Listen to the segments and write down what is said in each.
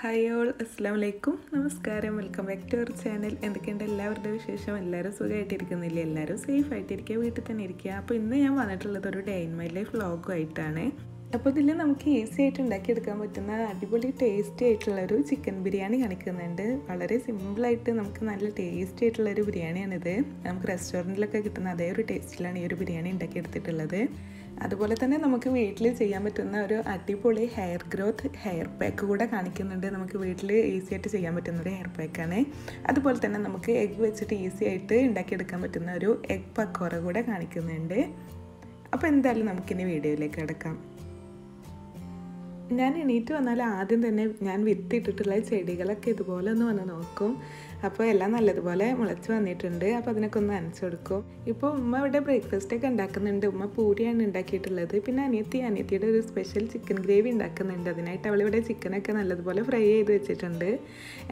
Hi all, അസ്സാം വലൈക്കും, നമസ്കാരം. Welcome back to our channel. എന്തൊക്കെയുണ്ട് എല്ലാവരുടെ വിശേഷം? എല്ലാവരും സുഖമായിട്ടിരിക്കുന്നില്ലേ? എല്ലാവരും സേഫ് ആയിട്ടിരിക്കുക, വീട്ടിൽ തന്നെ ഇരിക്കുക. അപ്പോൾ ഇന്ന് ഞാൻ വന്നിട്ടുള്ളത് ഒരു ഡേ ഇൻ മൈ ലൈഫ് വ്ളോഗുമായിട്ടാണ്. അപ്പോൾ ഇതിൽ നമുക്ക് ഈസി ആയിട്ട് ഉണ്ടാക്കിയെടുക്കാൻ പറ്റുന്ന അടിപൊളി ടേസ്റ്റി ആയിട്ടുള്ളൊരു ചിക്കൻ ബിരിയാണി കാണിക്കുന്നുണ്ട്. വളരെ സിമ്പിളായിട്ട് നമുക്ക് നല്ല ടേസ്റ്റി ആയിട്ടുള്ളൊരു ബിരിയാണിയാണിത്. നമുക്ക് റെസ്റ്റോറൻറ്റിലൊക്കെ കിട്ടുന്ന അതേ ഒരു ടേസ്റ്റിലാണ് ഈ ഒരു ബിരിയാണി ഉണ്ടാക്കിയെടുത്തിട്ടുള്ളത്. അതുപോലെ തന്നെ നമുക്ക് വീട്ടിൽ ചെയ്യാൻ പറ്റുന്ന ഒരു അടിപൊളി ഹെയർ ഗ്രോത്ത് ഹെയർ പാക്ക് കൂടെ കാണിക്കുന്നുണ്ട്. നമുക്ക് വീട്ടിൽ ഈസി ആയിട്ട് ചെയ്യാൻ പറ്റുന്ന ഒരു ഹെയർ പാക്കാണ്. അതുപോലെ തന്നെ നമുക്ക് എഗ്ഗ് വെച്ചിട്ട് ഈസി ആയിട്ട് ഉണ്ടാക്കിയെടുക്കാൻ പറ്റുന്ന ഒരു എഗ്ഗ് പക്കോറ കൂടെ കാണിക്കുന്നുണ്ട്. അപ്പോൾ എന്തായാലും നമുക്കിനി വീഡിയോയിലേക്ക് കിടക്കാം. ഞാൻ എണീറ്റ് വന്നാൽ ആദ്യം തന്നെ ഞാൻ വിത്തിട്ടിട്ടുള്ള ചെടികളൊക്കെ ഇതുപോലെ ഒന്ന് വന്ന് നോക്കും. അപ്പോൾ എല്ലാം നല്ലതുപോലെ മുളച്ച് വന്നിട്ടുണ്ട്. അപ്പോൾ അതിനൊക്കെ ഒന്ന് നനച്ചു കൊടുക്കും. ഇപ്പോൾ ഉമ്മ ഇവിടെ ബ്രേക്ക്ഫാസ്റ്റൊക്കെ ഉണ്ടാക്കുന്നുണ്ട്. ഉമ്മ പൂരിയാണ് ഉണ്ടാക്കിയിട്ടുള്ളത്. പിന്നെ അനിയത്തിയുടെ ഒരു സ്പെഷ്യൽ ചിക്കൻ ഗ്രേവി ഉണ്ടാക്കുന്നുണ്ട്. അതിനായിട്ട് അവളിവിടെ ചിക്കനൊക്കെ നല്ലതുപോലെ ഫ്രൈ ചെയ്ത് വെച്ചിട്ടുണ്ട്.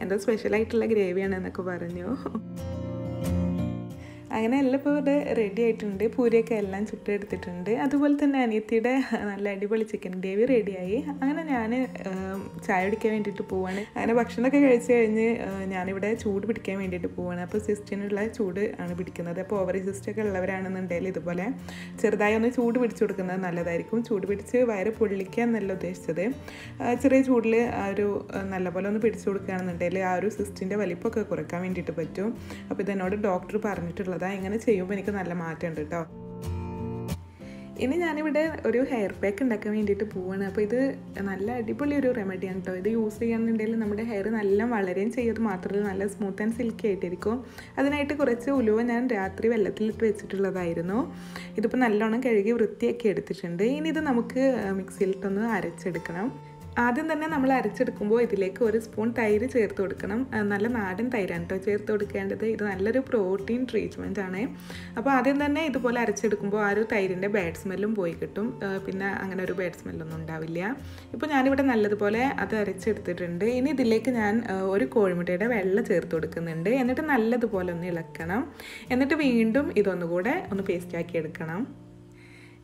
എന്തോ സ്പെഷ്യലായിട്ടുള്ള ഗ്രേവിയാണെന്നൊക്കെ പറഞ്ഞു. അങ്ങനെ എല്ലാം ഇപ്പോൾ ഇവിടെ റെഡി ആയിട്ടുണ്ട്. പൂരിയൊക്കെ എല്ലാം ചുട്ടെടുത്തിട്ടുണ്ട്. അതുപോലെ തന്നെ അനിയത്തിയുടെ നല്ല അടിപൊളി ചിക്കൻ ഗ്രേവി റെഡിയായി. അങ്ങനെ ഞാൻ ചായ കുടിക്കാൻ വേണ്ടിയിട്ട് പോവാണ്. അങ്ങനെ ഭക്ഷണമൊക്കെ കഴിച്ച് കഴിഞ്ഞ് ഞാനിവിടെ ചൂട് പിടിക്കാൻ വേണ്ടിയിട്ട് പോവാണ്. അപ്പോൾ സിസ്റ്റിനുള്ള ചൂട് ആണ് പിടിക്കുന്നത്. അപ്പോൾ ഓവറി സിസ്റ്റൊക്കെ ഉള്ളവരാണെന്നുണ്ടെങ്കിൽ ഇതുപോലെ ചെറുതായി ഒന്ന് ചൂട് പിടിച്ചു കൊടുക്കുന്നത് നല്ലതായിരിക്കും. ചൂട് പിടിച്ച് വയറ് പൊള്ളിക്കാൻ എന്നല്ല ഉദ്ദേശിച്ചത്. ചെറിയ ചൂടിൽ ആ ഒരു നല്ലപോലെ ഒന്ന് പിടിച്ചു കൊടുക്കുകയാണെന്നുണ്ടെങ്കിൽ ആ ഒരു സിസ്റ്റിൻ്റെ വലിപ്പമൊക്കെ കുറയ്ക്കാൻ വേണ്ടിയിട്ട് പറ്റും. അപ്പോൾ ഇതെന്നോട് ഡോക്ടർ പറഞ്ഞിട്ടുള്ളത് ഇങ്ങനെ ചെയ്യുമ്പോൾ എനിക്ക് നല്ല മാറ്റമുണ്ട് കേട്ടോ. ഇനി ഞാനിവിടെ ഒരു ഹെയർ പാക്ക് ഉണ്ടാക്കാൻ വേണ്ടിയിട്ട് പോവുകയാണ്. അപ്പോൾ ഇത് നല്ല അടിപൊളി ഒരു റെമഡിയാണ് കേട്ടോ. ഇത് യൂസ് ചെയ്യുകയാണെന്നുണ്ടെങ്കിൽ നമ്മുടെ ഹെയർ നല്ല വളരുകയും ചെയ്യത് മാത്രമല്ല നല്ല സ്മൂത്ത് ആൻഡ് സിൽക്കി ആയിട്ടിരിക്കും. അതിനായിട്ട് കുറച്ച് ഉലുവ ഞാൻ രാത്രി വെള്ളത്തിലിട്ട് വെച്ചിട്ടുള്ളതായിരുന്നു. ഇതിപ്പോൾ നല്ലോണം കഴുകി വൃത്തിയാക്കി എടുത്തിട്ടുണ്ട്. ഇനി ഇത് നമുക്ക് മിക്സിയിലിട്ടൊന്ന് അരച്ചെടുക്കണം. ആദ്യം തന്നെ നമ്മൾ അരച്ചെടുക്കുമ്പോൾ ഇതിലേക്ക് 1 സ്പൂൺ തൈര് ചേർത്ത് കൊടുക്കണം. നല്ല നാടൻ തൈരാണ് കേട്ടോ ചേർത്ത് കൊടുക്കേണ്ടത്. ഇത് നല്ലൊരു പ്രോട്ടീൻ ട്രീറ്റ്മെൻറ്റ് ആണ്. അപ്പോൾ ആദ്യം തന്നെ ഇതുപോലെ അരച്ചെടുക്കുമ്പോൾ ആ ഒരു തൈരിൻ്റെ ബാഡ് സ്മെല്ലും പോയി കിട്ടും. പിന്നെ അങ്ങനെ ഒരു ബാഡ് സ്മെല്ലൊന്നും ഉണ്ടാവില്ല. ഇപ്പോൾ ഞാനിവിടെ നല്ലതുപോലെ അത് അരച്ചെടുത്തിട്ടുണ്ട്. ഇനി ഇതിലേക്ക് ഞാൻ ഒരു കോഴിമുട്ടയുടെ വെള്ള ചേർത്ത് കൊടുക്കുന്നുണ്ട്. എന്നിട്ട് നല്ലതുപോലെ ഒന്ന് ഇളക്കണം. എന്നിട്ട് വീണ്ടും ഇതൊന്നുകൂടെ ഒന്ന് പേസ്റ്റാക്കി എടുക്കണം.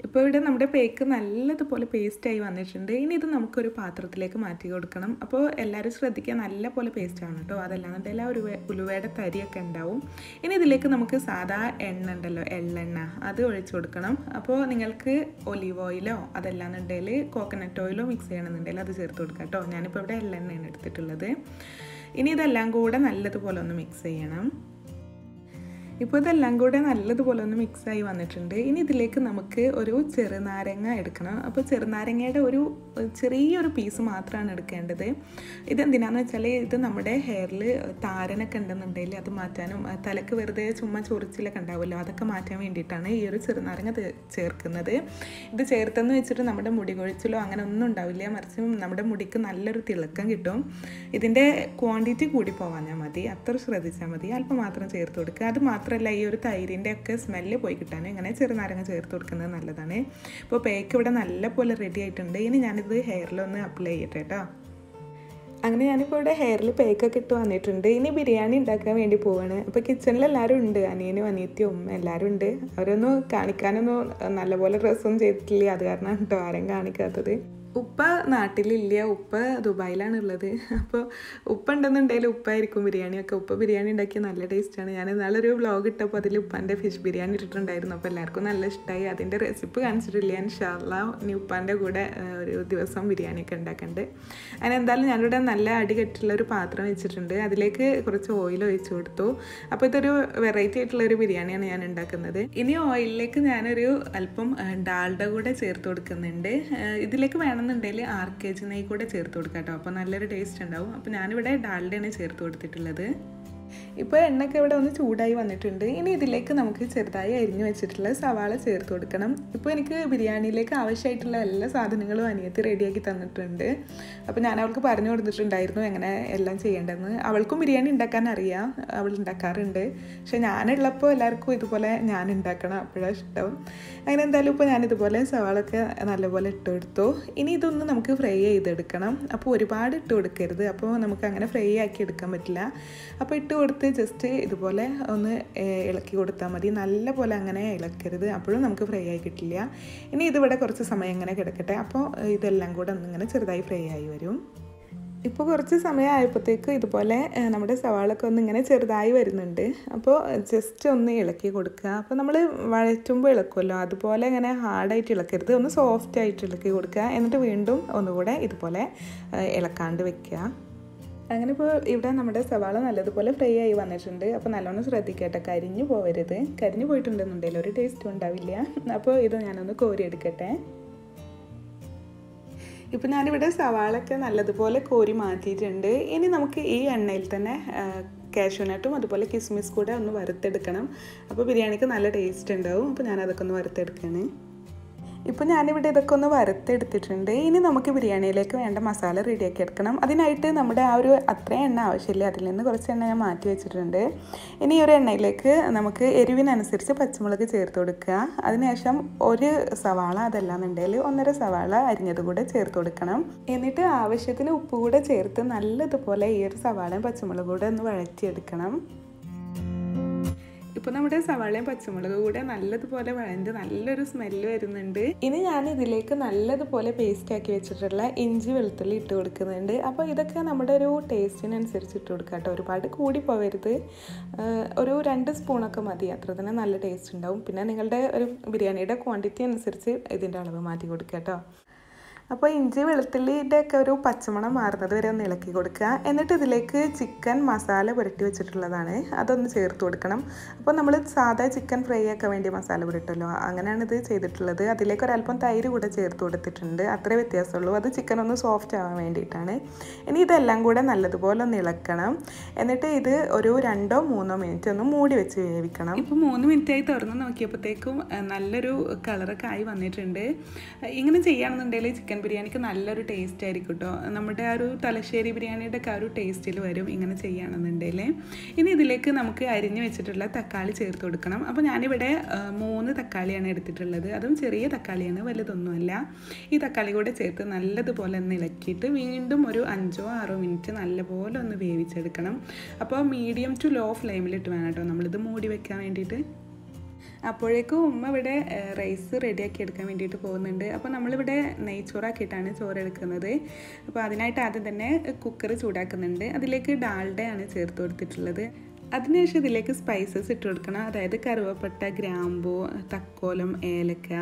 ഇപ്പോൾ ഇവിടെ നമ്മുടെ പേക്ക് നല്ലതുപോലെ പേസ്റ്റായി വന്നിട്ടുണ്ട്. ഇനി ഇത് നമുക്കൊരു പാത്രത്തിലേക്ക് മാറ്റി കൊടുക്കണം. അപ്പോൾ എല്ലാവരും ശ്രദ്ധിക്കുക, നല്ല പോലെ പേസ്റ്റ് ആണ് കേട്ടോ. അതല്ലാന്നുണ്ടെങ്കിൽ ആ ഒരു ഉലുവയുടെ തരിയൊക്കെ ഉണ്ടാവും. ഇനി ഇതിലേക്ക് നമുക്ക് സാധാ എണ്ണ ഉണ്ടല്ലോ, എള്ളെണ്ണ, അത് ഒഴിച്ചു കൊടുക്കണം. അപ്പോൾ നിങ്ങൾക്ക് ഒലീവ് ഓയിലോ അതല്ലാന്നുണ്ടെങ്കിൽ കോക്കനട്ട് ഓയിലോ മിക്സ് ചെയ്യണമെന്നുണ്ടെങ്കിൽ അത് ചേർത്ത് കൊടുക്കാം കേട്ടോ. ഞാനിപ്പോൾ ഇവിടെ എള്ളെണ്ണയാണ് എടുത്തിട്ടുള്ളത്. ഇനി ഇതെല്ലാം കൂടെ നല്ലതുപോലെ ഒന്ന് മിക്സ് ചെയ്യണം. ഇപ്പോൾ ഇതെല്ലാം കൂടെ നല്ലതുപോലെ ഒന്ന് മിക്സായി വന്നിട്ടുണ്ട്. ഇനി ഇതിലേക്ക് നമുക്ക് ഒരു ചെറുനാരങ്ങ എടുക്കണം. അപ്പോൾ ചെറുനാരങ്ങയുടെ ഒരു ചെറിയൊരു പീസ് മാത്രമാണ് എടുക്കേണ്ടത്. ഇതെന്തിനാണെന്ന് വെച്ചാൽ ഇത് നമ്മുടെ ഹെയറിൽ താരനൊക്കെ ഉണ്ടെന്നുണ്ടെങ്കിൽ അത് മാറ്റാനും തലക്ക് വെറുതെ ചുമ്മാ ചൊറിച്ചിലൊക്കെ ഉണ്ടാവുമല്ലോ, അതൊക്കെ മാറ്റാൻ വേണ്ടിയിട്ടാണ് ഈ ഒരു ചെറുനാരങ്ങ ചേർക്കുന്നത്. ഇത് ചേർത്തെന്ന് വെച്ചിട്ട് നമ്മുടെ മുടി കൊഴിച്ചിലോ അങ്ങനെ ഒന്നും ഉണ്ടാവില്ല, മറിച്ച് നമ്മുടെ മുടിക്ക് നല്ലൊരു തിളക്കം കിട്ടും. ഇതിൻ്റെ ക്വാണ്ടിറ്റി കൂടി പോകാഞ്ഞാൽ മതി, അത്ര ശ്രദ്ധിച്ചാൽ മതി. അല്പം മാത്രം ചേർത്ത് കൊടുക്കുക. അത് മാത്രമല്ല ഈ ഒരു തൈരിൻ്റെ ഒക്കെ സ്മെല്ല് പോയി കിട്ടാൻ ഇങ്ങനെ ചെറുനാരങ്ങ ചേർത്ത് കൊടുക്കുന്നത് നല്ലതാണ്. ഇപ്പോൾ പേക്ക് ഇവിടെ നല്ലപോലെ റെഡി ആയിട്ടുണ്ട്. ഇനി ഞാനിത് ഹെയറിലൊന്ന് അപ്ലൈ ചെയ്യട്ടെ കേട്ടോ. അങ്ങനെ ഞാനിപ്പോൾ ഇവിടെ ഹെയറിൽ പേക്കൊക്കെ ഇട്ട് വന്നിട്ടുണ്ട്. ഇനി ബിരിയാണി ഉണ്ടാക്കാൻ വേണ്ടി പോവാണ്. അപ്പോൾ കിച്ചണിൽ എല്ലാവരും ഉണ്ട്, അനിയനും അനിയത്തിയും എല്ലാവരും ഉണ്ട്. അവരൊന്നും കാണിക്കാനൊന്നും നല്ലപോലെ ഡ്രസ്സൊന്നും ചെയ്തിട്ടില്ല, അത് കാരണമാണ് കേട്ടോ ആരും കാണിക്കാത്തത്. ഉപ്പ നാട്ടിലില്ല, ഉപ്പ ദുബായിലാണുള്ളത്. അപ്പോൾ ഉപ്പ ഉണ്ടെന്നുണ്ടെങ്കിൽ ഉപ്പായിരിക്കും ബിരിയാണിയൊക്കെ. ഉപ്പ ബിരിയാണി ഉണ്ടാക്കിയ നല്ല ടേസ്റ്റാണ്. ഞാൻ നല്ലൊരു വ്ളോഗ് ഇട്ടപ്പോൾ അതിൽ ഉപ്പാൻ്റെ ഫിഷ് ബിരിയാണി ഇട്ടിട്ടുണ്ടായിരുന്നു. അപ്പോൾ എല്ലാവർക്കും നല്ല ഇഷ്ടമായി. അതിൻ്റെ റെസിപ്പി കാണിച്ചിട്ടില്ല. ഇൻഷാ അല്ലാഹ് ഇനി ഉപ്പാൻ്റെ കൂടെ ഒരു ദിവസം ബിരിയാണിയൊക്കെ ഉണ്ടാക്കുന്നുണ്ട്. അങ്ങനെ എന്തായാലും ഞാനിവിടെ നല്ല അടികെട്ടുള്ളൊരു പാത്രം വെച്ചിട്ടുണ്ട്. അതിലേക്ക് കുറച്ച് ഓയിൽ ഒഴിച്ചു കൊടുത്തു. അപ്പോൾ ഇതൊരു വെറൈറ്റി ആയിട്ടുള്ളൊരു ബിരിയാണിയാണ് ഞാൻ ഉണ്ടാക്കുന്നത്. ഇനി ഓയിലിലേക്ക് ഞാനൊരു അല്പം ഡാൽഡ കൂടെ ചേർത്ത് കൊടുക്കുന്നുണ്ട്. ഇതിലേക്ക് വേണമെന്നുണ്ടെങ്കിൽ RKG നെയ്യ് കൂടെ ചേർത്ത് കൊടുക്കാം കേട്ടോ. അപ്പോൾ നല്ലൊരു ടേസ്റ്റ് ഉണ്ടാവും. അപ്പോൾ ഞാനിവിടെ ഡാൽഡയാണ് ചേർത്ത് കൊടുത്തിട്ടുള്ളത്. ഇപ്പോൾ എണ്ണയൊക്കെ ഇവിടെ ഒന്ന് ചൂടായി വന്നിട്ടുണ്ട്. ഇനി ഇതിലേക്ക് നമുക്ക് ചെറുതായി അരിഞ്ഞു വെച്ചിട്ടുള്ള സവാള ചേർത്ത് കൊടുക്കണം. ഇപ്പോൾ എനിക്ക് ബിരിയാണിയിലേക്ക് ആവശ്യമായിട്ടുള്ള എല്ലാ സാധനങ്ങളും അനിയത്തി റെഡിയാക്കി തന്നിട്ടുണ്ട്. അപ്പോൾ ഞാൻ അവൾക്ക് പറഞ്ഞു കൊടുത്തിട്ടുണ്ടായിരുന്നു എങ്ങനെ എല്ലാം ചെയ്യേണ്ടതെന്ന്. അവൾക്കും ബിരിയാണി ഉണ്ടാക്കാൻ അറിയാം, അവൾ ഉണ്ടാക്കാറുണ്ട്. പക്ഷേ ഞാനുള്ളപ്പോൾ എല്ലാവർക്കും ഇതുപോലെ ഞാൻ ഉണ്ടാക്കണം, അപ്പോഴാണ് ഇഷ്ടം. അങ്ങനെ എന്തായാലും ഇപ്പോൾ ഞാനിതുപോലെ സവാളൊക്കെ നല്ലപോലെ ഇട്ട് കൊടുത്തു. ഇനി ഇതൊന്ന് നമുക്ക് ഫ്രൈ ചെയ്തെടുക്കണം. അപ്പോൾ ഒരുപാട് ഇട്ട് കൊടുക്കരുത്, അപ്പോൾ നമുക്ക് അങ്ങനെ ഫ്രൈ ആക്കി എടുക്കാൻ പറ്റില്ല. അപ്പോൾ ഇട്ട് കൊടുത്ത് ജസ്റ്റ് ഇതുപോലെ ഒന്ന് ഇളക്കി കൊടുത്താൽ മതി. നല്ല പോലെ അങ്ങനെ ഇളക്കരുത്, അപ്പോഴും നമുക്ക് ഫ്രൈ ആയി കിട്ടില്ല. ഇനി ഇതിവിടെ കുറച്ച് സമയം ഇങ്ങനെ കിടക്കട്ടെ. അപ്പോൾ ഇതെല്ലാം കൂടെ ഒന്നിങ്ങനെ ചെറുതായി ഫ്രൈ ആയി വരും. ഇപ്പോൾ കുറച്ച് സമയമായപ്പോഴത്തേക്ക് ഇതുപോലെ നമ്മുടെ സവാളൊക്കെ ഒന്ന് ഇങ്ങനെ ചെറുതായി വരുന്നുണ്ട്. അപ്പോൾ ജസ്റ്റ് ഒന്ന് ഇളക്കി കൊടുക്കുക. അപ്പോൾ നമ്മൾ വഴറ്റുമ്പോൾ ഇളക്കുമല്ലോ, അതുപോലെ ഇങ്ങനെ ഹാർഡായിട്ട് ഇളക്കരുത്, ഒന്ന് സോഫ്റ്റ് ആയിട്ട് ഇളക്കി കൊടുക്കുക. എന്നിട്ട് വീണ്ടും ഒന്നുകൂടെ ഇതുപോലെ ഇളക്കാണ്ട് വെക്കുക. അങ്ങനെ ഇപ്പോൾ ഇവിടെ നമ്മുടെ സവാള നല്ലതുപോലെ ഫ്രൈ ആയി വന്നിട്ടുണ്ട്. അപ്പോൾ നല്ലോണം ശ്രദ്ധിക്കട്ടെ, കരിഞ്ഞു പോകരുത്. കരിഞ്ഞു പോയിട്ടുണ്ടെന്നുണ്ടെങ്കിൽ ഒരു ടേസ്റ്റും ഉണ്ടാവില്ല. അപ്പോൾ ഇത് ഞാനൊന്ന് കോരിയെടുക്കട്ടെ. ഇപ്പോൾ ഞാനിവിടെ സവാളൊക്കെ നല്ലതുപോലെ കോരി മാറ്റിയിട്ടുണ്ട്. ഇനി നമുക്ക് ഈ എണ്ണയിൽ തന്നെ കാഷ്യൂനട്ടും അതുപോലെ കിസ്മിസ് കൂടെ ഒന്ന് വറുത്തെടുക്കണം. അപ്പോൾ ബിരിയാണിക്ക് നല്ല ടേസ്റ്റ് ഉണ്ടാവും. അപ്പോൾ ഞാനതൊക്കെ ഒന്ന് വറുത്തെടുക്കുകയാണ്. ഇപ്പോൾ ഞാനിവിടെ ഇതൊക്കെ ഒന്ന് വറുത്തെടുത്തിട്ടുണ്ട്. ഇനി നമുക്ക് ബിരിയാണിയിലേക്ക് വേണ്ട മസാല റെഡിയാക്കി എടുക്കണം. അതിനായിട്ട് നമ്മുടെ ആ ഒരു അത്രയും എണ്ണ ആവശ്യമില്ല, അതിൽ നിന്ന് കുറച്ച് എണ്ണ ഞാൻ മാറ്റി വെച്ചിട്ടുണ്ട്. ഇനി ഈ ഒരു എണ്ണയിലേക്ക് നമുക്ക് എരിവിനനുസരിച്ച് പച്ചമുളക് ചേർത്ത് കൊടുക്കുക. അതിനുശേഷം ഒരു സവാള, അതല്ലാന്നുണ്ടെങ്കിൽ 1.5 സവാള അരിഞ്ഞത് കൂടെ ചേർത്ത് കൊടുക്കണം. എന്നിട്ട് ആവശ്യത്തിന് ഉപ്പ് കൂടെ ചേർത്ത് നല്ലതുപോലെ ഈ ഒരു സവാളയും പച്ചമുളകും കൂടെ ഒന്ന് വഴറ്റിയെടുക്കണം. ഇപ്പോൾ നമ്മുടെ സവാളയും പച്ചമുളകും കൂടെ നല്ലതുപോലെ വഴണ്ട് നല്ലൊരു സ്മെല്ല് വരുന്നുണ്ട്. ഇനി ഞാൻ ഇതിലേക്ക് നല്ലതുപോലെ പേസ്റ്റ് ആക്കി വെച്ചിട്ടുള്ള ഇഞ്ചി വെളുത്തുള്ളി ഇട്ട് കൊടുക്കുന്നുണ്ട്. അപ്പോൾ ഇതൊക്കെ നമ്മുടെ ഒരു ടേസ്റ്റിനനുസരിച്ച് ഇട്ട് കൊടുക്കുക കേട്ടോ. ഒരുപാട് കൂടി പോകരുത്, ഒരു 2 സ്പൂണൊക്കെ മതി, അത്ര തന്നെ നല്ല ടേസ്റ്റ് ഉണ്ടാവും. പിന്നെ നിങ്ങളുടെ ഒരു ബിരിയാണിയുടെ ക്വാണ്ടിറ്റി അനുസരിച്ച് ഇതിൻ്റെ അളവ് മാറ്റി കൊടുക്കുക കേട്ടോ. അപ്പോൾ ഇഞ്ചി വെളുത്തുള്ളിയുടെ ഒക്കെ ഒരു പച്ചമണം മാറുന്നത് വരെ ഒന്ന് ഇളക്കി കൊടുക്കുക. എന്നിട്ട് ഇതിലേക്ക് ചിക്കൻ മസാല പുരട്ടി വെച്ചിട്ടുള്ളതാണ്, അതൊന്ന് ചേർത്ത് കൊടുക്കണം. അപ്പോൾ നമ്മൾ സാധാ ചിക്കൻ ഫ്രൈ ആക്കാൻ വേണ്ടി മസാല പുരട്ടല്ലോ, അങ്ങനെയാണ് ഇത് ചെയ്തിട്ടുള്ളത്. അതിലേക്ക് ഒരല്പം തൈര് കൂടെ ചേർത്ത് കൊടുത്തിട്ടുണ്ട്, അത്രേ വ്യത്യാസമുള്ളൂ. അത് ചിക്കൻ ഒന്ന് സോഫ്റ്റ് ആവാൻ വേണ്ടിയിട്ടാണ്. ഇനി ഇതെല്ലാം കൂടെ നല്ലതുപോലെ ഒന്ന് ഇളക്കണം. എന്നിട്ട് ഇത് ഒരു 2-3 മിനിറ്റ് ഒന്ന് മൂടി വെച്ച് വേവിക്കണം. ഇപ്പോൾ 3 മിനിറ്റായി തുറന്ന് നോക്കിയപ്പോഴത്തേക്കും നല്ലൊരു കളറൊക്കെ ആയി വന്നിട്ടുണ്ട്. ഇങ്ങനെ ചെയ്യുകയാണെന്നുണ്ടെങ്കിൽ ചിക്കൻ ബിരിയാണിക്ക് നല്ലൊരു ടേസ്റ്റ് ആയിരിക്കും കേട്ടോ. നമ്മുടെ ആ ഒരു തലശ്ശേരി ബിരിയാണിയുടെ ഒക്കെ ആ ഒരു ടേസ്റ്റിൽ വരും ഇങ്ങനെ ചെയ്യുകയാണെന്നുണ്ടെങ്കിൽ. ഇനി ഇതിലേക്ക് നമുക്ക് അരിഞ്ഞു വെച്ചിട്ടുള്ള തക്കാളി ചേർത്ത് കൊടുക്കണം. അപ്പോൾ ഞാനിവിടെ 3 തക്കാളിയാണ് എടുത്തിട്ടുള്ളത്, അതും ചെറിയ തക്കാളിയാണ്, വലുതൊന്നുമല്ല. ഈ തക്കാളി കൂടെ ചേർത്ത് നല്ലതുപോലെ ഒന്ന് ഇളക്കിയിട്ട് വീണ്ടും ഒരു 5-6 മിനിറ്റ് നല്ലപോലെ ഒന്ന് വേവിച്ചെടുക്കണം. അപ്പോൾ മീഡിയം ടു ലോ ഫ്ലെയിമിലിട്ട് വേണം കേട്ടോ നമ്മളിത് മൂടി വെക്കാൻ വേണ്ടിയിട്ട്. അപ്പോഴേക്കും ഉമ്മ ഇവിടെ റൈസ് റെഡിയാക്കി എടുക്കാൻ വേണ്ടിയിട്ട് പോകുന്നുണ്ട്. അപ്പോൾ നമ്മളിവിടെ നെയ്ച്ചോറാക്കിയിട്ടാണ് ചോറ് എടുക്കുന്നത്. അപ്പോൾ അതിനായിട്ട് ആദ്യം തന്നെ കുക്കർ ചൂടാക്കുന്നുണ്ട്. അതിലേക്ക് ഡാൽഡയാണ് ചേർത്ത് കൊടുത്തിട്ടുള്ളത്. അതിനുശേഷം ഇതിലേക്ക് സ്പൈസസ് ഇട്ട് കൊടുക്കണം. അതായത് കറുവപ്പട്ട, ഗ്രാമ്പൂ, തക്കോലം, ഏലക്ക,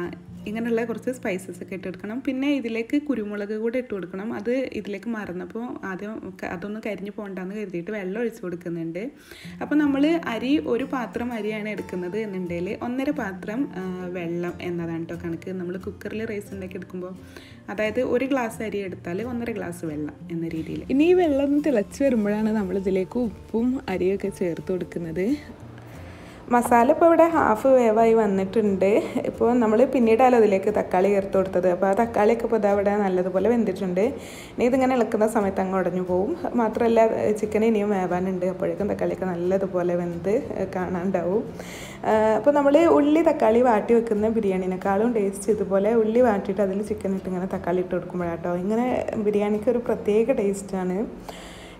ഇങ്ങനെയുള്ള കുറച്ച് സ്പൈസസ് ഒക്കെ ഇട്ട് കൊടുക്കണം. പിന്നെ ഇതിലേക്ക് കുരുമുളക് കൂടെ ഇട്ട് കൊടുക്കണം. അത് ഇതിലേക്ക് മറന്നപ്പോൾ ആദ്യം അതൊന്ന് കരിഞ്ഞു പോകണ്ടെന്ന് കരുതിയിട്ട് വെള്ളം ഒഴിച്ച് കൊടുക്കുന്നുണ്ട്. അപ്പോൾ നമ്മൾ ഒരു പാത്രം അരിയാണ് എടുക്കുന്നത് എന്നുണ്ടെങ്കിൽ 1.5 പാത്രം വെള്ളം എന്നതാണ് കേട്ടോ കണക്ക്. നമ്മൾ കുക്കറിൽ റൈസ് ഉണ്ടാക്കി എടുക്കുമ്പോൾ, അതായത് 1 ഗ്ലാസ് അരി എടുത്താൽ 1.5 ഗ്ലാസ് വെള്ളം എന്ന രീതിയിൽ. ഇനി ഈ വെള്ളം തിളച്ച് വരുമ്പോഴാണ് നമ്മളിതിലേക്ക് ഉപ്പും അരിയൊക്കെ ചേർത്ത് കൊടുക്കുന്നത്. മസാല ഇപ്പോൾ ഇവിടെ ഹാഫ് വേവായി വന്നിട്ടുണ്ട്. ഇപ്പോൾ നമ്മൾ പിന്നീടല്ലോ അതിലേക്ക് തക്കാളി ചേർത്ത് കൊടുത്തത്. അപ്പോൾ ആ തക്കാളിയൊക്കെ ഇപ്പോൾ ഇവിടെ നല്ലതുപോലെ വെന്തിട്ടുണ്ട്. ഇനി ഇതിങ്ങനെ ഇളക്കുന്ന സമയത്ത് അങ്ങ് ഉടഞ്ഞു പോവും. മാത്രമല്ല ചിക്കൻ ഇനിയും വേവാനുണ്ട്, അപ്പോഴേക്കും തക്കാളിയൊക്കെ നല്ലതുപോലെ വെന്ത് കാണാണ്ടാവും. അപ്പോൾ നമ്മൾ ഉള്ളി തക്കാളി വാട്ടി വെക്കുന്ന ബിരിയാണിനേക്കാളും ടേസ്റ്റ് ഇതുപോലെ ഉള്ളി വാട്ടിയിട്ട് അതിൽ ചിക്കൻ ഇട്ട് ഇങ്ങനെ തക്കാളി ഇട്ട് കൊടുക്കുമ്പോഴാട്ടോ ഇങ്ങനെ ബിരിയാണിക്ക് ഒരു പ്രത്യേക ടേസ്റ്റാണ്.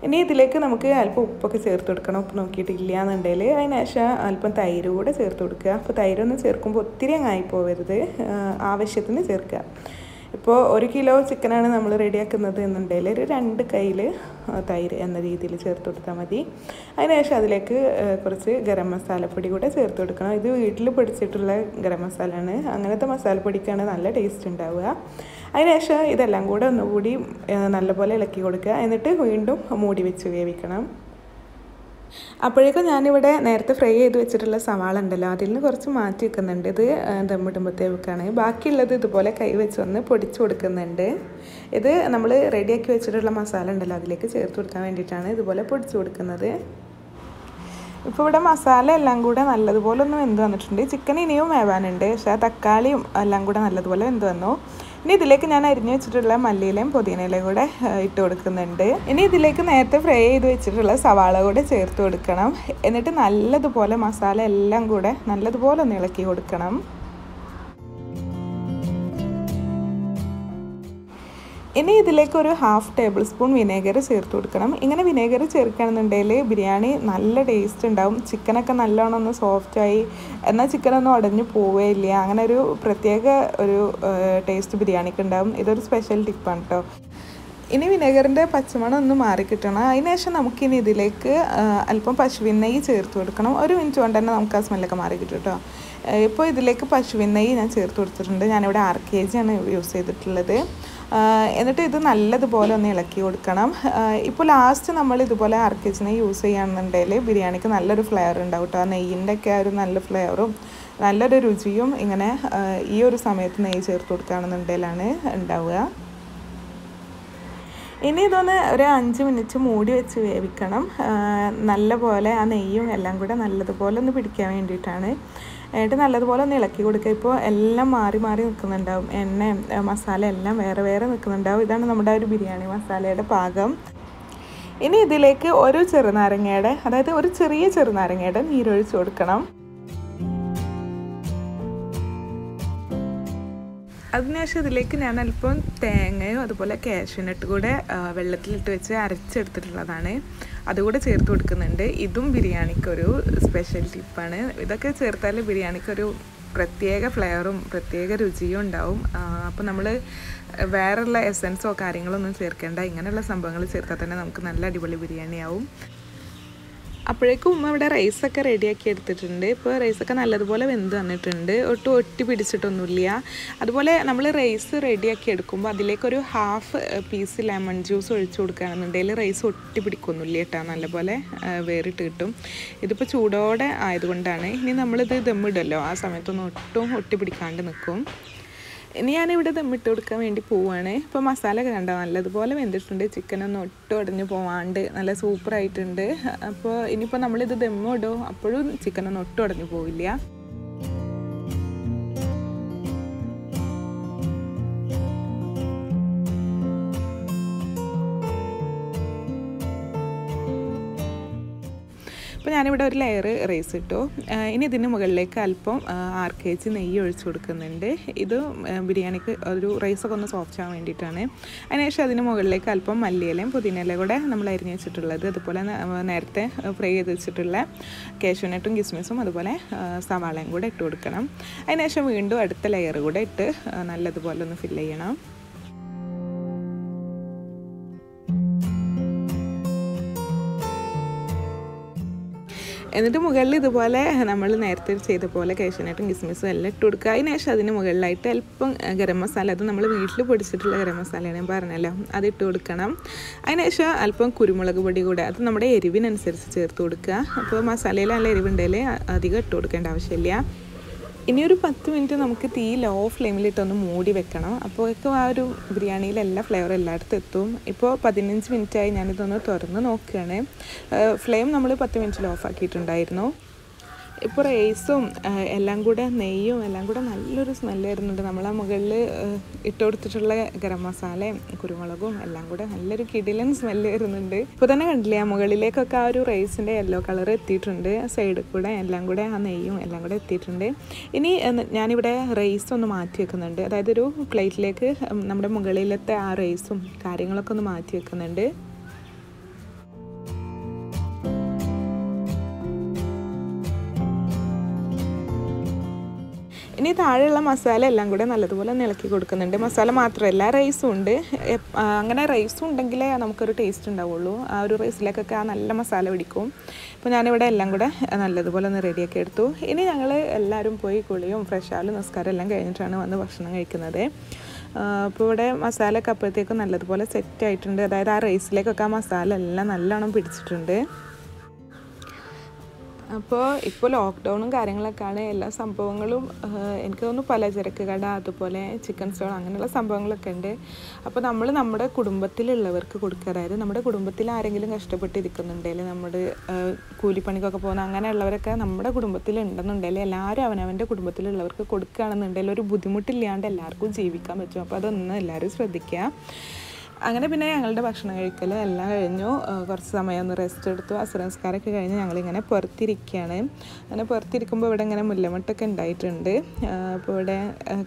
ഇനി ഇതിലേക്ക് നമുക്ക് അല്പം ഉപ്പൊക്കെ ചേർത്ത് കൊടുക്കണം. ഉപ്പ് നോക്കിയിട്ടില്ല എന്നുണ്ടെങ്കിൽ അതിനുശേഷം അല്പം തൈര് കൂടെ ചേർത്ത് കൊടുക്കുക. അപ്പോൾ തൈരൊന്നും ചേർക്കുമ്പോൾ ഒത്തിരി അങ്ങായി പോകരുത്, ആവശ്യത്തിന് ചേർക്കുക. ഇപ്പോൾ 1 കിലോ ചിക്കനാണ് നമ്മൾ റെഡിയാക്കുന്നത് എന്നുണ്ടെങ്കിൽ ഒരു 2 കയ്യിൽ തൈര് എന്ന രീതിയിൽ ചേർത്ത് കൊടുത്താൽ മതി. അതിനുശേഷം അതിലേക്ക് കുറച്ച് ഗരം മസാലപ്പൊടി കൂടെ ചേർത്ത് കൊടുക്കണം. ഇത് വീട്ടിൽ പൊടിച്ചിട്ടുള്ള ഗരം മസാലയാണ്, അങ്ങനത്തെ മസാലപ്പൊടിക്കാണ് നല്ല ടേസ്റ്റ് ഉണ്ടാവുക. അതിനുശേഷം ഇതെല്ലാം കൂടെ ഒന്നുകൂടി നല്ലപോലെ ഇളക്കി കൊടുക്കുക. എന്നിട്ട് വീണ്ടും മൂടി വെച്ച് വേവിക്കണം. അപ്പോഴേക്കും ഞാനിവിടെ നേരത്തെ ഫ്രൈ ചെയ്ത് വെച്ചിട്ടുള്ള സവാള ഉണ്ടല്ലോ, അതിൽ നിന്ന് കുറച്ച് മാറ്റി വെക്കുന്നുണ്ട്. ഇത് ദമ്മിടുമ്പോഴത്തേക്കാണ്. ബാക്കിയുള്ളത് ഇതുപോലെ കൈ വെച്ച് ഒന്ന് പൊടിച്ച് കൊടുക്കുന്നുണ്ട്. ഇത് നമ്മൾ റെഡിയാക്കി വെച്ചിട്ടുള്ള മസാല ഉണ്ടല്ലോ അതിലേക്ക് ചേർത്ത് കൊടുക്കാൻ വേണ്ടിയിട്ടാണ് ഇതുപോലെ പൊടിച്ച് കൊടുക്കുന്നത്. ഇപ്പോൾ ഇവിടെ മസാല എല്ലാം കൂടെ നല്ലതുപോലെ ഒന്ന് വെന്ത് വന്നിട്ടുണ്ട്. ചിക്കൻ ഇനിയും വേവാനുണ്ട്, പക്ഷേ ആ തക്കാളിയും എല്ലാം കൂടെ നല്ലതുപോലെ വെന്ത് വന്നു. ഇനി ഇതിലേക്ക് ഞാൻ അരിഞ്ഞു വെച്ചിട്ടുള്ള മല്ലിയിലയും പുതിനയിലയും കൂടെ ഇട്ട് കൊടുക്കുന്നുണ്ട്. ഇനി ഇതിലേക്ക് നേരത്തെ ഫ്രൈ ചെയ്ത് വെച്ചിട്ടുള്ള സവാള കൂടെ ചേർത്ത് കൊടുക്കണം. എന്നിട്ട് നല്ലതുപോലെ മസാല എല്ലാം കൂടെ നല്ലതുപോലെ ഒന്ന് ഇളക്കി കൊടുക്കണം. ഇനി ഇതിലേക്ക് ഒരു 1/2 ടേബിൾ സ്പൂൺ വിനേഗർ ചേർത്ത് കൊടുക്കണം. ഇങ്ങനെ വിനേഗർ ചേർക്കുകയാണെന്നുണ്ടെങ്കിൽ ബിരിയാണി നല്ല ടേസ്റ്റ് ഉണ്ടാവും. ചിക്കനൊക്കെ നല്ലോണം ഒന്ന് സോഫ്റ്റായി, എന്നാൽ ചിക്കനൊന്നും ഉടഞ്ഞു പോവുകയില്ല. അങ്ങനെ ഒരു പ്രത്യേക ഒരു ടേസ്റ്റ് ബിരിയാണിക്ക് ഉണ്ടാവും. ഇതൊരു സ്പെഷ്യൽ ടിപ്പാണ് കേട്ടോ. ഇനി വിനെഗറിൻ്റെ പച്ചമണം ഒന്ന് മാറിക്കിട്ടണം. അതിന് ശേഷം നമുക്കിനി ഇതിലേക്ക് അല്പം പശുവിൻ നെയ്യ് ചേർത്ത് കൊടുക്കണം. 1 മിനിറ്റ് കൊണ്ട് തന്നെ നമുക്ക് ആ സ്മെല്ലൊക്കെ മാറി കിട്ടും കേട്ടോ. ഇപ്പോൾ ഇതിലേക്ക് പശുവിൻ നെയ്യ് ഞാൻ ചേർത്ത് കൊടുത്തിട്ടുണ്ട്. ഞാനിവിടെ 6 kg ആണ് യൂസ് ചെയ്തിട്ടുള്ളത്. എന്നിട്ട് ഇത് നല്ലതുപോലെ ഒന്ന് ഇളക്കി കൊടുക്കണം. ഇപ്പോൾ ലാസ്റ്റ് നമ്മൾ ഇതുപോലെ 6 kg നെയ്യ് യൂസ് ചെയ്യുകയാണെന്നുണ്ടെങ്കിൽ ബിരിയാണിക്ക് നല്ലൊരു ഫ്ലേവർ ഉണ്ടാവും കേട്ടോ. ആ നെയ്യിൻ്റെ ഒക്കെ ഒരു നല്ല ഫ്ലേവറും നല്ലൊരു രുചിയും ഇങ്ങനെ ഈ ഒരു സമയത്ത് നെയ്യ് ചേർത്ത് കൊടുക്കുകയാണെന്നുണ്ടെങ്കിലാണ് ഉണ്ടാവുക. ഇനി ഇതൊന്ന് ഒരു 5 മിനിറ്റ് മൂടി വെച്ച് വേവിക്കണം. നല്ലപോലെ ആ നെയ്യും എല്ലാം കൂടെ നല്ലതുപോലെ ഒന്ന് പിടിക്കാൻ വേണ്ടിയിട്ടാണ്. എന്നിട്ട് നല്ലതുപോലെ ഒന്ന് ഇളക്കി കൊടുക്കുക. ഇപ്പോൾ എല്ലാം മാറി മാറി നിൽക്കുന്നുണ്ടാവും. എണ്ണയും മസാല എല്ലാം വേറെ വേറെ നിൽക്കുന്നുണ്ടാവും. ഇതാണ് നമ്മുടെ ഒരു ബിരിയാണി മസാലയുടെ പാകം. ഇനി ഇതിലേക്ക് ഒരു ചെറുനാരങ്ങയുടെ, അതായത് ഒരു ചെറിയ ചെറുനാരങ്ങയുടെ നീരൊഴിച്ച് കൊടുക്കണം. അതിനുശേഷം ഇതിലേക്ക് ഞാൻ അല്പം തേങ്ങയും അതുപോലെ കാഷ്യൂനട്ട് കൂടെ വെള്ളത്തിലിട്ട് വെച്ച് അരച്ചെടുത്തിട്ടുള്ളതാണ്, അതുകൂടെ ചേർത്ത് കൊടുക്കുന്നുണ്ട്. ഇതും ബിരിയാണിക്കൊരു സ്പെഷ്യൽ ടിപ്പാണ്. ഇതൊക്കെ ചേർത്താൽ ബിരിയാണിക്കൊരു പ്രത്യേക ഫ്ലേവറും പ്രത്യേക രുചിയും ഉണ്ടാവും. അപ്പോൾ നമ്മൾ വേറെയുള്ള എസൻസോ കാര്യങ്ങളൊന്നും ചേർക്കേണ്ട, ഇങ്ങനെയുള്ള സംഭവങ്ങൾ ചേർത്താൽ തന്നെ നമുക്ക് നല്ല അടിപൊളി ബിരിയാണി ആവും. അപ്പോഴേക്കും ഉമ്മ ഇവിടെ റൈസൊക്കെ റെഡിയാക്കി എടുത്തിട്ടുണ്ട്. ഇപ്പോൾ റൈസൊക്കെ നല്ലതുപോലെ വെന്ത് വന്നിട്ടുണ്ട്, ഒട്ടും ഒട്ടി പിടിച്ചിട്ടൊന്നുമില്ല. അതുപോലെ നമ്മൾ റൈസ് റെഡിയാക്കി എടുക്കുമ്പോൾ അതിലേക്കൊരു 1/2 പീസ് ലെമൺ ജ്യൂസ് ഒഴിച്ചു കൊടുക്കുകയാണെന്നുണ്ടെങ്കിൽ റൈസ് ഒട്ടി പിടിക്കൊന്നുമില്ല കേട്ടോ, നല്ലപോലെ വേറിട്ട് കിട്ടും. ഇതിപ്പോൾ ചൂടോടെ ആയതുകൊണ്ടാണ്. ഇനി നമ്മളിത് ദമ്മിടുമല്ലോ, ആ സമയത്തൊന്നും ഒട്ടും ഒട്ടി പിടിക്കാണ്ട് നിൽക്കും. ഇനി ഞാനിവിടെ ദമ്മിട്ട് കൊടുക്കാൻ വേണ്ടി പോവുകയാണ്. ഇപ്പോൾ മസാല കണ്ടോ നല്ലതുപോലെ വെന്തിട്ടുണ്ട്. ചിക്കനൊന്നും ഒട്ടും ഉടഞ്ഞ് പോവാണ്ട് നല്ല സൂപ്പറായിട്ടുണ്ട്. അപ്പോൾ ഇനിയിപ്പോൾ നമ്മളിത് ദമ്മിടും അപ്പോഴും ചിക്കനൊന്നും ഒട്ടും ഉടഞ്ഞ് പോവില്ല. അപ്പോൾ ഞാനിവിടെ ഒരു ലെയർ റൈസ് ഇട്ടു. ഇനി ഇതിന് മുകളിലേക്ക് അല്പം 6 kg നെയ്യ് ഒഴിച്ച് കൊടുക്കുന്നുണ്ട്. ഇത് ബിരിയാണിക്ക് ഒരു റൈസൊക്കെ ഒന്ന് സോഫ്റ്റ് ആവാൻ വേണ്ടിയിട്ടാണ്. അതിനുശേഷം അതിന് മുകളിലേക്ക് അല്പം മല്ലിയിലയും പുതിനയിലയും കൂടെ നമ്മൾ അരിഞ്ഞ് വെച്ചിട്ടുള്ളത്, അതുപോലെ നേരത്തെ ഫ്രൈ ചെയ്ത് വെച്ചിട്ടുള്ള കാഷ്യൂനട്ടും കിസ്മിസും അതുപോലെ സവാളയും കൂടെ ഇട്ട് കൊടുക്കണം. അതിനുശേഷം വീണ്ടും അടുത്ത ലെയർ കൂടെ ഇട്ട് നല്ലതുപോലെ ഒന്ന് ഫില്ല് ചെയ്യണം. എന്നിട്ട് മുകളിൽ ഇതുപോലെ നമ്മൾ നേരത്തെ ചെയ്ത പോലെ കാഷ്യൂനട്ടും കിസ്മിസും എല്ലാം ഇട്ട് കൊടുക്കുക. അതിനുശേഷം അതിന് മുകളിലായിട്ട് അല്പം ഗരം മസാല, അത് നമ്മൾ വീട്ടിൽ പൊടിച്ചിട്ടുള്ള ഗരം മസാലയാണ് ഞാൻ പറഞ്ഞല്ലോ, അത് ഇട്ട് കൊടുക്കണം. അതിനുശേഷം അല്പം കുരുമുളക് പൊടി കൂടെ, അത് നമ്മുടെ എരിവിനനുസരിച്ച് ചേർത്ത് കൊടുക്കുക. അപ്പോൾ മസാലയിൽ നല്ല എരിവുണ്ടെങ്കിൽ അധികം ഇട്ട് കൊടുക്കേണ്ട ആവശ്യമില്ല. ഇനിയൊരു 10 മിനിറ്റ് നമുക്ക് തീ ലോ ഫ്ലെയിമിലിട്ടൊന്ന് മൂടി വെക്കണം. അപ്പോഴേക്കും ആ ഒരു ബിരിയാണിയിൽ എല്ലാ ഫ്ലേവറും എല്ലായിടത്തും എത്തും. ഇപ്പോൾ 15 മിനിറ്റായി ഞാനിതൊന്ന് തുറന്ന് നോക്കുകയാണ്. ഫ്ലെയിം നമ്മൾ 10 മിനിറ്റിൽ ഓഫ് ആക്കിയിട്ടുണ്ടായിരുന്നു. ഇപ്പോൾ റൈസും എല്ലാം കൂടെ നെയ്യും എല്ലാം കൂടെ നല്ലൊരു സ്മെല്ല് വരുന്നുണ്ട്. നമ്മൾ ആ മുകളിൽ ഇട്ട് കൊടുത്തിട്ടുള്ള ഗരം മസാലയും കുരുമുളകും എല്ലാം കൂടെ നല്ലൊരു കിടിലൻ സ്മെല്ല് വരുന്നുണ്ട്. ഇപ്പോൾ തന്നെ കണ്ടില്ലേ, ആ മുകളിലേക്കൊക്കെ ആ ഒരു റൈസിൻ്റെ യെല്ലോ കളർ എത്തിയിട്ടുണ്ട്. സൈഡിൽ കൂടെ എല്ലാം കൂടെ ആ നെയ്യും എല്ലാം കൂടെ എത്തിയിട്ടുണ്ട്. ഇനി ഞാനിവിടെ റൈസ് ഒന്ന് മാറ്റി വെക്കുന്നുണ്ട്. അതായത് ഒരു പ്ലേറ്റിലേക്ക് നമ്മുടെ മുകളിലത്തെ ആ റൈസും കാര്യങ്ങളൊക്കെ ഒന്ന് മാറ്റി വെക്കുന്നുണ്ട്. ഇനി താഴെയുള്ള മസാല എല്ലാം കൂടെ നല്ലതുപോലെ ഇളക്കി കൊടുക്കുന്നുണ്ട്. മസാല മാത്രമല്ല റൈസും ഉണ്ട്. അങ്ങനെ റൈസും ഉണ്ടെങ്കിലേ നമുക്കൊരു ടേസ്റ്റ് ഉണ്ടാവുള്ളൂ. ആ ഒരു റൈസിലേക്കൊക്കെ ആ നല്ല മസാല പിടിക്കും. അപ്പോൾ ഞാനിവിടെ എല്ലാം കൂടെ നല്ലതുപോലെ ഒന്ന് റെഡിയാക്കി എടുത്തു. ഇനി ഞങ്ങൾ എല്ലാവരും പോയി കുളിയും ഫ്രഷാലും നിസ്കാരം എല്ലാം കഴിഞ്ഞിട്ടാണ് വന്ന് ഭക്ഷണം കഴിക്കുന്നത്. അപ്പോൾ ഇവിടെ മസാലയൊക്കെ അപ്പോഴത്തേക്കും നല്ലതുപോലെ സെറ്റായിട്ടുണ്ട്. അതായത് ആ റൈസിലേക്കൊക്കെ ആ മസാല എല്ലാം നല്ലോണം പിടിച്ചിട്ടുണ്ട്. അപ്പോൾ ഇപ്പോൾ ലോക്ക്ഡൗണും കാര്യങ്ങളൊക്കെയാണ്. എല്ലാ സംഭവങ്ങളും എനിക്ക് തോന്നുന്നു പലചരക്ക് കട, അതുപോലെ ചിക്കൻ സ്റ്റോൾ, അങ്ങനെയുള്ള സംഭവങ്ങളൊക്കെ ഉണ്ട്. അപ്പോൾ നമ്മൾ നമ്മുടെ കുടുംബത്തിലുള്ളവർക്ക് കൊടുക്കുക. അതായത് നമ്മുടെ കുടുംബത്തിൽ ആരെങ്കിലും കഷ്ടപ്പെട്ടിരിക്കുന്നുണ്ടെങ്കിൽ, നമ്മുടെ കൂലിപ്പണിക്കൊക്കെ പോകുന്ന അങ്ങനെയുള്ളവരൊക്കെ നമ്മുടെ കുടുംബത്തിൽ ഉണ്ടെന്നുണ്ടെങ്കിൽ എല്ലാവരും അവനവൻ്റെ കുടുംബത്തിലുള്ളവർക്ക് കൊടുക്കുകയാണെന്നുണ്ടെങ്കിൽ ഒരു ബുദ്ധിമുട്ടില്ലാണ്ട് എല്ലാവർക്കും ജീവിക്കാൻ പറ്റും. അപ്പോൾ അതൊന്നും എല്ലാവരും ശ്രദ്ധിക്കുക. അങ്ങനെ പിന്നെ ഞങ്ങളുടെ ഭക്ഷണം കഴിക്കൽ എല്ലാം കഴിഞ്ഞു. കുറച്ച് സമയം ഒന്ന് റെസ്റ്റ് എടുത്തു. അസ്ർ നിസ്കാരമൊക്കെ കഴിഞ്ഞ് ഞങ്ങളിങ്ങനെ പുറത്തിരിക്കുകയാണ്. അങ്ങനെ പുറത്തിരിക്കുമ്പോൾ ഇവിടെ ഇങ്ങനെ മുല്ലമുട്ടൊക്കെ ഉണ്ടായിട്ടുണ്ട്. അപ്പോൾ ഇവിടെ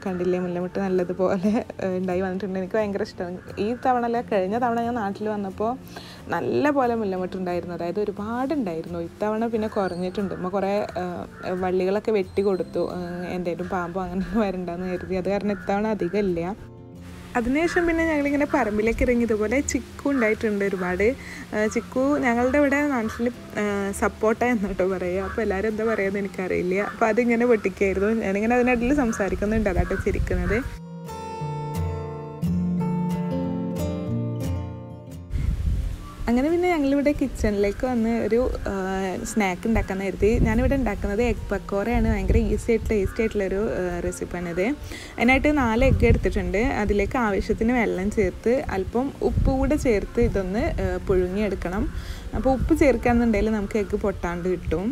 കണ്ടില്ലേ, മുല്ലമുട്ട നല്ലതുപോലെ ഉണ്ടായി വന്നിട്ടുണ്ട്. എനിക്ക് ഭയങ്കര ഇഷ്ടമാണ്. ഈ തവണ അല്ല, കഴിഞ്ഞ തവണ ഞാൻ നാട്ടിൽ വന്നപ്പോൾ നല്ല പോലെ മുല്ലമുട്ട ഉണ്ടായിരുന്നു. അതായത് ഒരുപാടുണ്ടായിരുന്നു. ഇത്തവണ പിന്നെ കുറഞ്ഞിട്ടുണ്ട്. നമ്മൾ കുറേ വള്ളികളൊക്കെ വെട്ടി കൊടുത്തു. എന്തെങ്കിലും പാമ്പോ അങ്ങനെ വരണ്ടെന്ന് കരുതി. അത് കാരണം ഇത്തവണ അധികം ഇല്ല. അതിനുശേഷം പിന്നെ ഞങ്ങളിങ്ങനെ പറമ്പിലേക്ക് ഇറങ്ങി ഇതുപോലെ ചിക്കു ഉണ്ടായിട്ടുണ്ട് ഒരുപാട്. ചിക്കു ഞങ്ങളുടെ ഇവിടെ നാട്ടിൽ സപ്പോട്ട എന്നിട്ടോ പറയുക. അപ്പോൾ എല്ലാവരും എന്താ പറയുന്നത് എനിക്കറിയില്ല. അപ്പോൾ അതിങ്ങനെ പൊട്ടിക്കായിരുന്നു. ഞാനിങ്ങനെ അതിനിടയിൽ സംസാരിക്കുന്നുണ്ട്, അതാട്ടോ ചിരിക്കുന്നത്. അങ്ങനെ പിന്നെ ഞങ്ങളിവിടെ കിച്ചണിലേക്ക് വന്ന് ഒരു സ്നാക്ക് ഉണ്ടാക്കാൻ കരുതി. ഞാനിവിടെ ഉണ്ടാക്കുന്നത് എഗ് പക്കോറയാണ്. ഭയങ്കര ഈസി ആയിട്ട് ടേസ്റ്റി ആയിട്ടുള്ളൊരു റെസിപ്പിയാണിത്. അതിനായിട്ട് 4 എഗ്ഗ് എടുത്തിട്ടുണ്ട്. അതിലേക്ക് ആവശ്യത്തിന് വെള്ളം ചേർത്ത് അല്പം ഉപ്പ് കൂടെ ചേർത്ത് ഇതൊന്ന് പുഴുങ്ങിയെടുക്കണം. അപ്പോൾ ഉപ്പ് ചേർക്കുകയാണെന്നുണ്ടെങ്കിൽ നമുക്ക് എഗ്ഗ് പൊട്ടാണ്ട് കിട്ടും.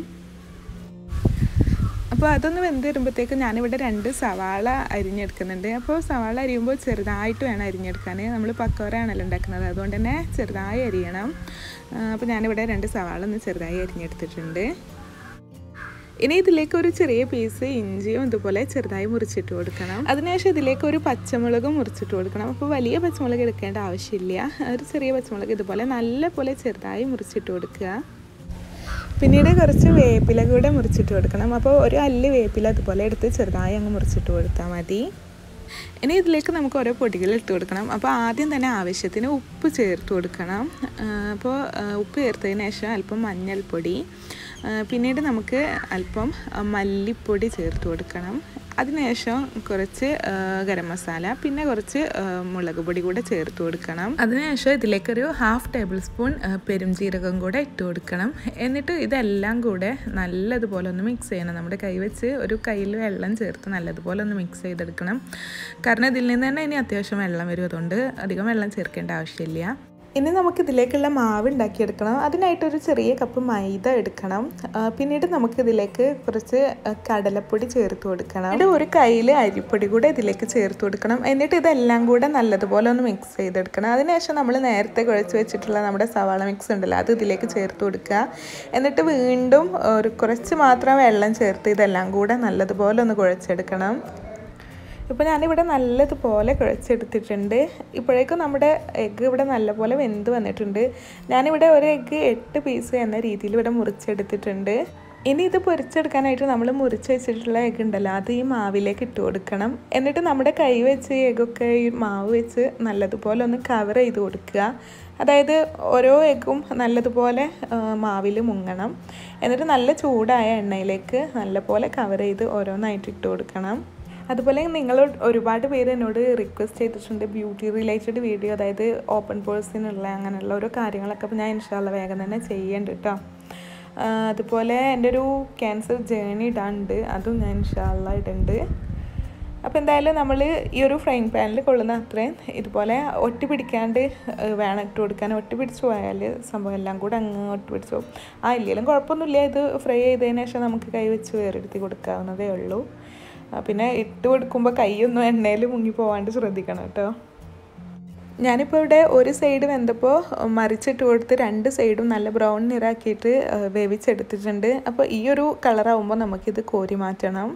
അപ്പോൾ അതൊന്ന് വെന്ത് വരുമ്പോഴത്തേക്ക് ഞാനിവിടെ 2 സവാള അരിഞ്ഞെടുക്കുന്നുണ്ട്. അപ്പോൾ സവാള അരിയുമ്പോൾ ചെറുതായിട്ട് വേണം അരിഞ്ഞെടുക്കാൻ. നമ്മൾ പക്കോറയാണല്ലോ ഉണ്ടാക്കുന്നത്, അതുകൊണ്ട് തന്നെ ചെറുതായി അരിയണം. അപ്പോൾ ഞാനിവിടെ 2 സവാള ഒന്ന് ചെറുതായി അരിഞ്ഞെടുത്തിട്ടുണ്ട്. ഇനി ഇതിലേക്ക് ഒരു ചെറിയ പീസ് ഇഞ്ചിയും ഇതുപോലെ ചെറുതായി മുറിച്ചിട്ട് കൊടുക്കണം. അതിനുശേഷം ഇതിലേക്ക് ഒരു പച്ചമുളകും മുറിച്ചിട്ട് കൊടുക്കണം. അപ്പോൾ വലിയ പച്ചമുളക് എടുക്കേണ്ട ആവശ്യമില്ല. ഒരു ചെറിയ പച്ചമുളക് ഇതുപോലെ നല്ലപോലെ ചെറുതായി മുറിച്ചിട്ട് കൊടുക്കുക. പിന്നീട് കുറച്ച് വേപ്പില കൂടെ മുറിച്ചിട്ട് കൊടുക്കണം. അപ്പോൾ ഒരു അല്ലി വേപ്പില അതുപോലെ എടുത്ത് ചെറുതായി അങ്ങ് മുറിച്ചിട്ട് കൊടുത്താൽ മതി. ഇനി ഇതിലേക്ക് നമുക്ക് ഓരോ പൊടികൾ ഇട്ട് കൊടുക്കണം. അപ്പോൾ ആദ്യം തന്നെ ആവശ്യത്തിന് ഉപ്പ് ചേർത്ത് കൊടുക്കണം. അപ്പോൾ ഉപ്പ് ചേർത്തതിന് ശേഷം അല്പം മഞ്ഞൾപ്പൊടി, പിന്നീട് നമുക്ക് അല്പം മല്ലിപ്പൊടി ചേർത്ത് കൊടുക്കണം. അതിനുശേഷം കുറച്ച് ഗരം മസാല, പിന്നെ കുറച്ച് മുളക് പൊടി കൂടെ ചേർത്ത് കൊടുക്കണം. അതിനുശേഷം ഇതിലേക്കൊരു 1/2 ടേബിൾ സ്പൂൺ പെരുംജീരകം കൂടെ ഇട്ട് കൊടുക്കണം. എന്നിട്ട് ഇതെല്ലാം കൂടെ നല്ലതുപോലെ ഒന്ന് മിക്സ് ചെയ്യണം. നമ്മുടെ കൈ വെച്ച് ഒരു കയ്യിൽ വെള്ളം ചേർത്ത് നല്ലതുപോലെ ഒന്ന് മിക്സ് ചെയ്തെടുക്കണം. കാരണം ഇതിൽ നിന്ന് തന്നെ ഇനി അത്യാവശ്യം വെള്ളം വരും, അതുകൊണ്ട് അധികം വെള്ളം ചേർക്കേണ്ട ആവശ്യമില്ല. ഇനി നമുക്കിതിലേക്കുള്ള മാവ് ഉണ്ടാക്കിയെടുക്കണം. അതിനായിട്ടൊരു ചെറിയ കപ്പ് മൈദ എടുക്കണം. പിന്നീട് നമുക്കിതിലേക്ക് കുറച്ച് കടലപ്പൊടി ചേർത്ത് കൊടുക്കണം. എന്നിട്ട് ഒരു കയ്യിൽ അരിപ്പൊടി കൂടെ ഇതിലേക്ക് ചേർത്ത് കൊടുക്കണം. എന്നിട്ട് ഇതെല്ലാം കൂടെ നല്ലതുപോലെ ഒന്ന് മിക്സ് ചെയ്തെടുക്കണം. അതിനുശേഷം നമ്മൾ നേരത്തെ കുഴച്ച് വെച്ചിട്ടുള്ള നമ്മുടെ സവാള മിക്സ് ഉണ്ടല്ലോ, അത് ഇതിലേക്ക് ചേർത്ത് കൊടുക്കുക. എന്നിട്ട് വീണ്ടും ഒരു കുറച്ച് മാത്രം വെള്ളം ചേർത്ത് ഇതെല്ലാം കൂടെ നല്ലതുപോലെ ഒന്ന് കുഴച്ചെടുക്കണം. ഇപ്പോൾ ഞാനിവിടെ നല്ലതുപോലെ കുഴച്ചെടുത്തിട്ടുണ്ട്. ഇപ്പോഴേക്കും നമ്മുടെ എഗ്ഗ് ഇവിടെ നല്ലപോലെ വെന്ത് വന്നിട്ടുണ്ട്. ഞാനിവിടെ ഒരു എഗ്ഗ് 8 പീസ് എന്ന രീതിയിൽ ഇവിടെ മുറിച്ചെടുത്തിട്ടുണ്ട്. ഇനി ഇത് പൊരിച്ചെടുക്കാനായിട്ട് നമ്മൾ മുറിച്ച് വെച്ചിട്ടുള്ള എഗ്ഗ് ഉണ്ടല്ലോ, അത് ഈ മാവിലേക്ക് ഇട്ട് കൊടുക്കണം. എന്നിട്ട് നമ്മുടെ കൈ വെച്ച് എഗ്ഗൊക്കെ ഈ മാവ് വെച്ച് നല്ലതുപോലെ ഒന്ന് കവർ ചെയ്ത് കൊടുക്കുക. അതായത് ഓരോ എഗ്ഗും നല്ലതുപോലെ മാവിൽ മുങ്ങണം. എന്നിട്ട് നല്ല ചൂടായ എണ്ണയിലേക്ക് നല്ലപോലെ കവർ ചെയ്ത് ഓരോന്നായിട്ട് ഇട്ട് കൊടുക്കണം. അതുപോലെ നിങ്ങൾ ഒരുപാട് പേര് എന്നോട് റിക്വസ്റ്റ് ചെയ്തിട്ടുണ്ട് ബ്യൂട്ടി റിലേറ്റഡ് വീഡിയോ, അതായത് ഓപ്പൺ പോഴ്സിനുള്ള അങ്ങനെയുള്ള ഓരോ കാര്യങ്ങളൊക്കെ. അപ്പോൾ ഞാൻ ഇൻഷാല്ല വേഗം തന്നെ ചെയ്യേണ്ട കേട്ടോ. അതുപോലെ എൻ്റെ ഒരു ക്യാൻസർ ജേണി ഇടാണ്ട്, അതും ഞാൻ ഇൻഷാല്ല ഇടുന്നുണ്ട്. അപ്പോൾ എന്തായാലും നമ്മൾ ഈ ഒരു ഫ്രൈങ് പാനിൽ കൊള്ളുന്ന അത്രയും ഇതുപോലെ ഒട്ടി പിടിക്കാണ്ട് വേണം ഇട്ട് കൊടുക്കാൻ. ഒട്ടി പിടിച്ച് പോയാൽ സംഭവം എല്ലാം കൂടെ അങ്ങ് ഒട്ടി പിടിച്ച് പോകും. ഇല്ലെങ്കിലും കുഴപ്പമൊന്നുമില്ല. ഇത് ഫ്രൈ ചെയ്തതിന് ശേഷം നമുക്ക് കൈ വെച്ച് വേറെടുത്തി കൊടുക്കാവുന്നതേ ഉള്ളൂ. പിന്നെ ഇട്ട് കൊടുക്കുമ്പോൾ കൈയൊന്നും എണ്ണയിൽ മുങ്ങി പോകാണ്ട് ശ്രദ്ധിക്കണം കേട്ടോ. ഞാനിപ്പോൾ ഇവിടെ ഒരു സൈഡ് വെന്തപ്പോൾ മറിച്ചിട്ട് കൊടുത്ത് 2 സൈഡും നല്ല ബ്രൗൺ നിറാക്കിയിട്ട് വേവിച്ചെടുത്തിട്ടുണ്ട്. അപ്പോൾ ഈ ഒരു കളറാവുമ്പോൾ നമുക്കിത് കോരി മാറ്റണം.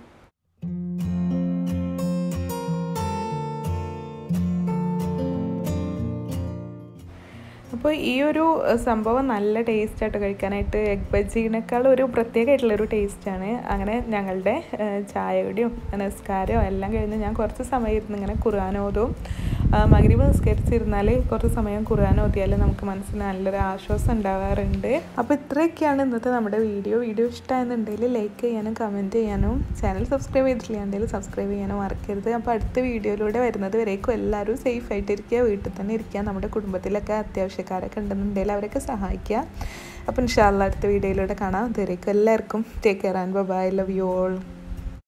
അപ്പോൾ ഈ ഒരു സംഭവം നല്ല ടേസ്റ്റായിട്ട് കഴിക്കാനായിട്ട് എഗ് ബജ്ജീനേക്കാൾ ഒരു പ്രത്യേകമായിട്ടുള്ളൊരു ടേസ്റ്റാണ്. അങ്ങനെ ഞങ്ങളുടെ ചായയുടെയും നിസ്കാരവും എല്ലാം കഴിഞ്ഞ് ഞാൻ കുറച്ച് സമയം ഇരുന്ന് ഇങ്ങനെ ഖുർആൻ ഓതും. മഗ്രിബ് നിസ്കരിച്ചിരുന്നാൽ കുറച്ച് സമയം ഖുർആൻ ഓതിയാൽ നമുക്ക് മനസ്സിന് നല്ലൊരു ആശ്വാസം ഉണ്ടാവാറുണ്ട്. അപ്പോൾ ഇത്രയൊക്കെയാണ് ഇന്നത്തെ നമ്മുടെ വീഡിയോ ഇഷ്ടമായെന്നുണ്ടെങ്കിൽ ലൈക്ക് ചെയ്യാനും കമൻറ്റ് ചെയ്യാനും ചാനൽ സബ്സ്ക്രൈബ് ചെയ്തിട്ടില്ലാണ്ടെങ്കിൽ സബ്സ്ക്രൈബ് ചെയ്യാനും മറക്കരുത്. അപ്പോൾ അടുത്ത വീഡിയോയിലൂടെ വരുന്നത് വരേക്കും എല്ലാവരും സേഫായിട്ടിരിക്കുക, വീട്ടിൽ തന്നെ ഇരിക്കുക. നമ്മുടെ കുടുംബത്തിലൊക്കെ അത്യാവശ്യക്കാരൊക്കെ ഉണ്ടെന്നുണ്ടെങ്കിൽ അവരൊക്കെ സഹായിക്കുക. അപ്പോൾ ഇൻഷാ അല്ലാഹ് അടുത്ത വീഡിയോയിലൂടെ കാണാം. അതുവരേക്കും എല്ലാവർക്കും take care and bye. Love you all.